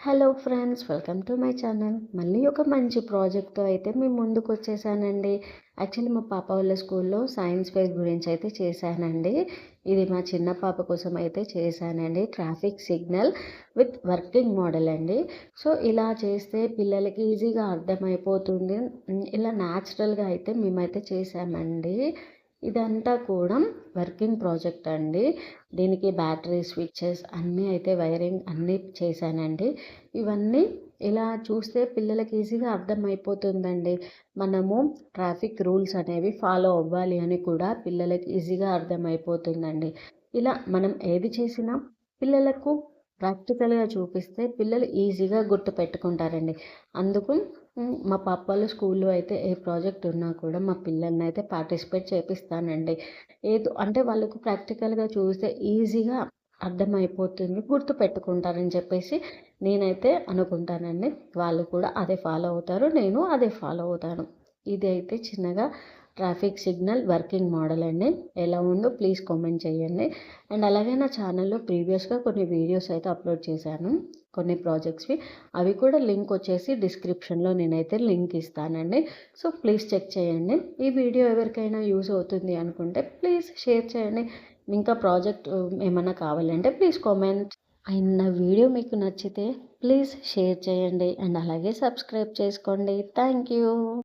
Hello friends, welcome to my channel. మళ్ళీ ఒక మంచి ప్రాజెక్ట్తో అయితే మేము ముందుకు వచ్చేసానండి. యాక్చువల్లీ మా పాప వాళ్ళ స్కూల్లో సైన్స్ ఫెయిర్ గురించి అయితే చేశానండి. ఇది మా చిన్న పాప కోసం అయితే చేశానండి. Traffic signal with working model అండి. సో ఇలా చేస్తే పిల్లలకి ఈజీగా అర్థమైపోతుంది. ఇలా న్యాచురల్గా అయితే మేమైతే చేసామండి. ఇదంతా కూడా వర్కింగ్ ప్రాజెక్ట్ అండి. దీనికి బ్యాటరీ స్విచెస్ అన్నీ అయితే వైరింగ్ అన్నీ చేశానండి. ఇవన్నీ ఇలా చూస్తే పిల్లలకి ఈజీగా అర్థమైపోతుందండి. మనము ట్రాఫిక్ రూల్స్ అనేవి ఫాలో అవ్వాలి అని కూడా పిల్లలకి ఈజీగా అర్థమైపోతుందండి. ఇలా మనం ఏది చేసినా పిల్లలకు ప్రాక్టికల్గా చూపిస్తే పిల్లలు ఈజీగా గుర్తుపెట్టుకుంటారండి. అందుకు మా పాప వాళ్ళ స్కూల్లో అయితే ఏ ప్రాజెక్ట్ ఉన్నా కూడా మా పిల్లల్ని అయితే పార్టిసిపేట్ చేపిస్తానండి. ఏదో అంటే వాళ్ళకు ప్రాక్టికల్గా చూస్తే ఈజీగా అర్థమైపోతుంది, గుర్తుపెట్టుకుంటారని చెప్పేసి నేనైతే అనుకుంటానండి. వాళ్ళు కూడా అదే ఫాలో అవుతారు, నేను అదే ఫాలో అవుతాను. ఇది అయితే చిన్నగా ట్రాఫిక్ సిగ్నల్ వర్కింగ్ మోడల్ అండి. ఎలా ఉందో ప్లీజ్ కామెంట్ చేయండి. అండ్ అలాగే నా ఛానల్లో ప్రీవియస్గా కొన్ని వీడియోస్ అయితే అప్లోడ్ చేశాను, కొన్ని ప్రాజెక్ట్స్వి. అవి కూడా లింక్ వచ్చేసి డిస్క్రిప్షన్లో నేనైతే లింక్ ఇస్తానండి. సో ప్లీజ్ చెక్ చేయండి. ఈ వీడియో ఎవరికైనా యూస్ అవుతుంది అనుకుంటే ప్లీజ్ షేర్ చేయండి. ఇంకా ప్రాజెక్ట్ ఏమైనా కావాలంటే ప్లీజ్ కామెంట్. అండ్ నా వీడియో మీకు నచ్చితే ప్లీజ్ షేర్ చేయండి అండ్ అలాగే సబ్స్క్రైబ్ చేసుకోండి. Thank you.